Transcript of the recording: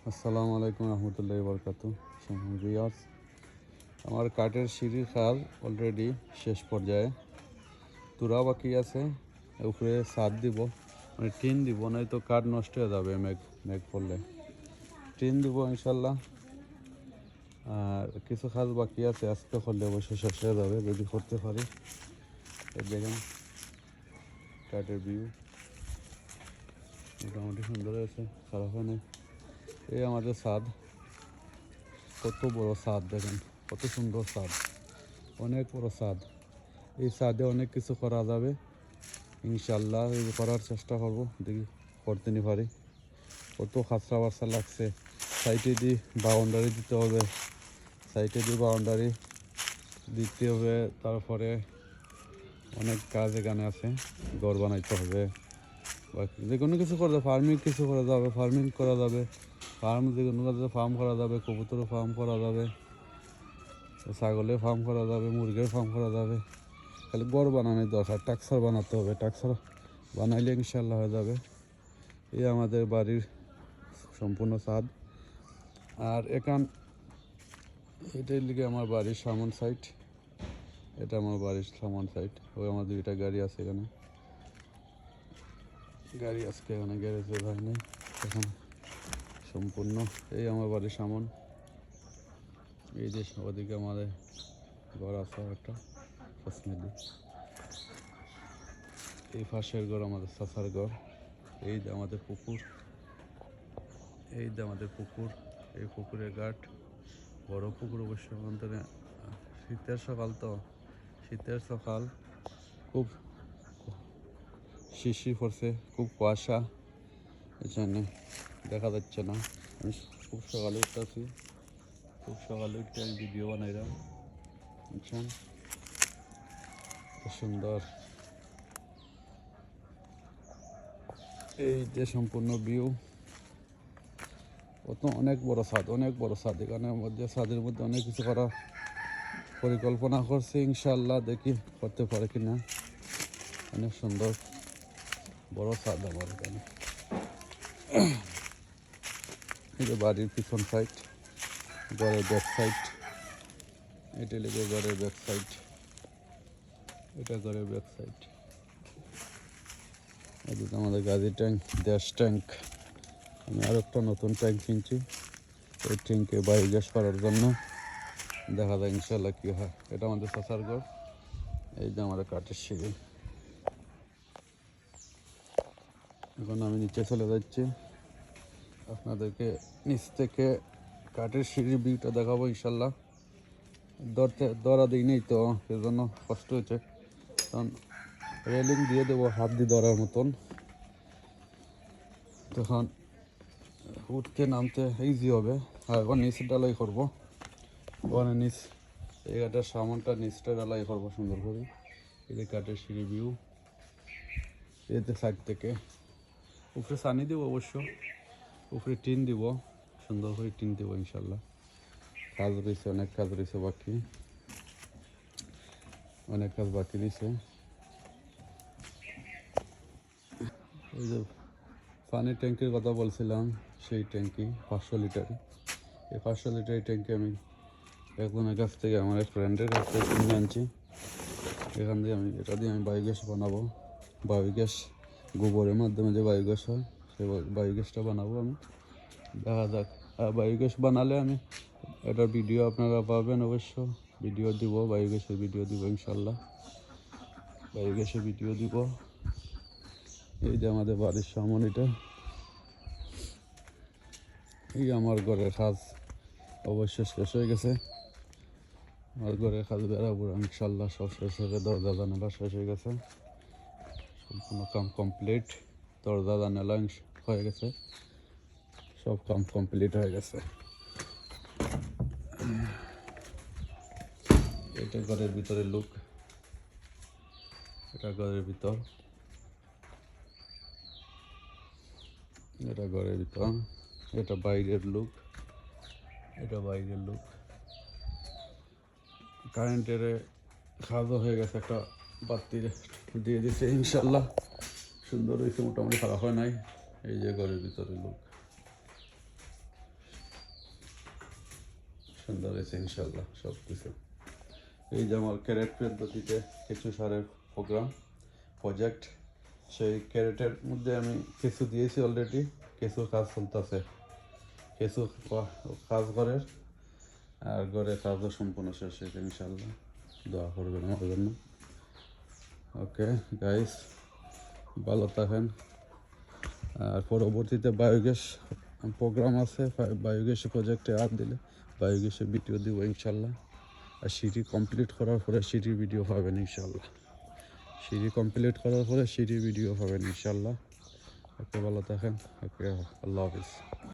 আসসালামু আলাইকুম রহমতুল্লাহি বরকাতু। ভিউয়ার্স, আমার কাঠের সিঁড়ির কাজ অলরেডি শেষ পর্যায়ে, তুরা বাকি আছে। উপরে ছাদ দিব, মানে টিন দিব, নয়তো কাঠ নষ্ট হয়ে যাবে মেঘ মেঘ পড়লে। টিন দিব ইনশাল্লাহ। আর কিছু কাজ বাকি আছে, আজকে করলে অবশ্যই শেষ হয়ে যাবে যদি করতে পারি। এই দেখেন কাঠের ভিউ মোটামুটি সুন্দর হয়েছে, খারাপ হয় নাই। এই আমাদের ছাদ, কত বড় ছাদ দেখেন, কত সুন্দর ছাদ, অনেক বড় ছাদ। এই ছাদে অনেক কিছু করা যাবে ইনশাল্লাহ। করার চেষ্টা করব, দেখি করতে নি পারি। কত খাঁচরা বাচ্চা লাগছে, সাইডে দিয়ে বাউন্ডারি দিতে হবে, সাইডে দিয়ে বাউন্ডারি দিতে হবে। তারপরে অনেক কাজ এখানে আছে, ঘর বানাইতে হবে বা যে কোনো কিছু করা যাবে। ফার্মিং কিছু করা যাবে, ফার্মিং করা যাবে, ফার্ম যে কোনো কাজে ফার্ম করা যাবে, কবুতরের ফার্ম করা যাবে, ছাগলের ফার্ম করা যাবে, মুরগির ফার্ম করা যাবে। খালি ঘর বানানোর দরকার, টাকসার বানাতে হবে, টাকসার বানাইলে ইনশাল্লাহ হয়ে যাবে। এই আমাদের বাড়ির সম্পূর্ণ ছাদ। আর এটাই লিগে আমার বাড়ির সামন সাইড, এটা আমার বাড়ির সামন সাইড। ওই আমার দুইটা গাড়ি আছে এখানে, গাড়ি আজকে এখানে গ্যারেজে ভাই নেই এখন সম্পূর্ণ। এই আমার বাড়ির সামন, এই যে ওদিকে আমাদের ঘর আছে একটা কাশ্মীরি, এই পাশের ঘর আমাদের চাচার ঘর। এই যে আমাদের পুকুর, এই যে আমাদের পুকুর, এই পুকুরের ঘাট, বড় পুকুর অবশ্য। অন্তরে শীতের সকাল তো, শীতের সকাল, খুব শিশির পড়ছে, খুব কুয়াশা, এখানে দেখা যাচ্ছে না। আমি খুব সকালে উঠতেছি, খুব সকালে উঠতে আমি ভিডিও বানাইলাম, বুঝছেন? সুন্দর এই যে সম্পূর্ণ ভিউ। ও তো অনেক বড় ছাদ, অনেক বড় ছাদ। এখানের মধ্যে ছাদের মধ্যে অনেক কিছু করার পরিকল্পনা করছি ইনশাল্লাহ, দেখি করতে পারে কিনা। অনেক সুন্দর বড় ছাদ আমার এখানে। এই যে বাড়ির পিছন সাইড, ঘরের ব্যাক সাইড, এটা লেগে ঘরের ব্যাক সাইড, এটা ঘরের ব্যাক সাইড। এদিকে আমাদের গাড়ির ট্যাঙ্ক, গ্যাস ট্যাঙ্ক। আমি আর একটা নতুন ট্যাঙ্ক কিনছি এই ট্যাঙ্কে বায়োগ্যাস করার জন্য, দেখা যায় ইনশাল্লাহ কী হয়। এটা আমাদের চাচার ঘর, এই যে আমাদের কাঠের সিঁড়ি। এখন আমি নিচে চলে যাচ্ছি, আপনাদেরকে নিচ থেকে কাঠের সিঁড়ির ভিউটা দেখাবো ইনশাল্লাহ। ধরা দিই নেই তো, সেজন্য কষ্ট হয়েছে। কারণ রেলিং দিয়ে দেবো হাত দিয়ে ধরার মতন, তখন উঠতে নামতে ইজি হবে। আর এখন নিচে ডালাই করবো, ওখানে নিচ এই কাঠের সামানটা নিচটা ডালাই করবো সুন্দর করে। এই যে কাঠের সিঁড়ি ভিউ, এতে সাইড থেকে উপরে সানি দেবো অবশ্য, উপরে টিন দিব, সুন্দর করে টিন দেবো ইনশাল্লাহ। কাজ রয়েছে, অনেক কাজ রয়েছে বাকি, অনেক কাজ বাকি রয়েছে। এই যে পানির ট্যাঙ্কির কথা বলছিলাম, সেই ট্যাঙ্কি 500 লিটার। এই 500 লিটার ট্যাঙ্কি আমি একজনের কাছ থেকে, আমার এক ফ্রেন্ডের কাছ থেকে কিনে আনছি। এখান দিয়ে এটা দিয়ে আমি বায়োগ্যাস বানাবো। বায়োগ্যাস গোবরের মাধ্যমে যে বায়োগ্যাস হয়, সেই বায়োগ্যাসটা বানাবো আমি। দেখা যাক। আর বায়োগ্যাস বানালে আমি এটার ভিডিও আপনারা পাবেন অবশ্য, ভিডিও দিব, বায়োগ্যাসের ভিডিও দিব ইনশাল্লাহ, বায়োগ্যাসের ভিডিও দিব। এই যে আমাদের বাড়ির সামনে, এটা এই আমার ঘরের কাজ অবশ্য শেষ হয়ে গেছে। আমার ঘরের কাজ বেড়াবো ইনশাল্লাহ, সব শেষ হয়ে গেছে। দরজা জানালা শেষ হয়ে গেছে, সম্পূর্ণ কাম কমপ্লিট। দরজা জানালা হয়ে গেছে, সব কাম কমপ্লিট হয়ে গেছে। এটা ঘরের ভিতরে লুক, এটা ঘরের ভিতর, এটা ঘরের ভিতর, এটা বাইরের লুক, এটা বাইরের লুক। কারেন্টের কাজও হয়ে গেছে, একটা বাতি দিয়ে দিছে ইনশাল্লাহ, সুন্দর হয়েছে মোটামুটি, খারাপ হয় নাই। এই যে ঘরের ভিতরে লুক, সুন্দর হয়েছে ইনশাল্লাহ সব কিছু। এই যে আমার ক্যারেট পদ্ধতিতে কেঁচু সারের প্রজেক্ট, সেই ক্যারেটের মধ্যে আমি কেঁচু দিয়েছি অলরেডি, কেঁচুর কাজ চলতেছে, কেঁচু কাজ করে আর ঘরে কাজও সম্পূর্ণ শেষ হয়েছে ইনশাল্লাহ। দোয়া করবেন আমার জন্য। ওকে গাইস, ভালো থাকেন। আর পরবর্তীতে বায়োগ্যাস প্রোগ্রাম আছে, বায়োগ্যাস প্রজেক্টে আর দিলে বায়োগ্যাসের ভিডিও দিব ইনশাল্লাহ। আর সিঁড়ি কমপ্লিট করার পরে সিঁড়ির ভিডিও পাবেন ইনশাল্লাহ। সিঁড়ি কমপ্লিট করার পরে সিঁড়ির ভিডিও পাবেন ইনশাল্লাহ। ওকে, ভালো থাকেন। ওকে, আল্লাহ হাফিজ।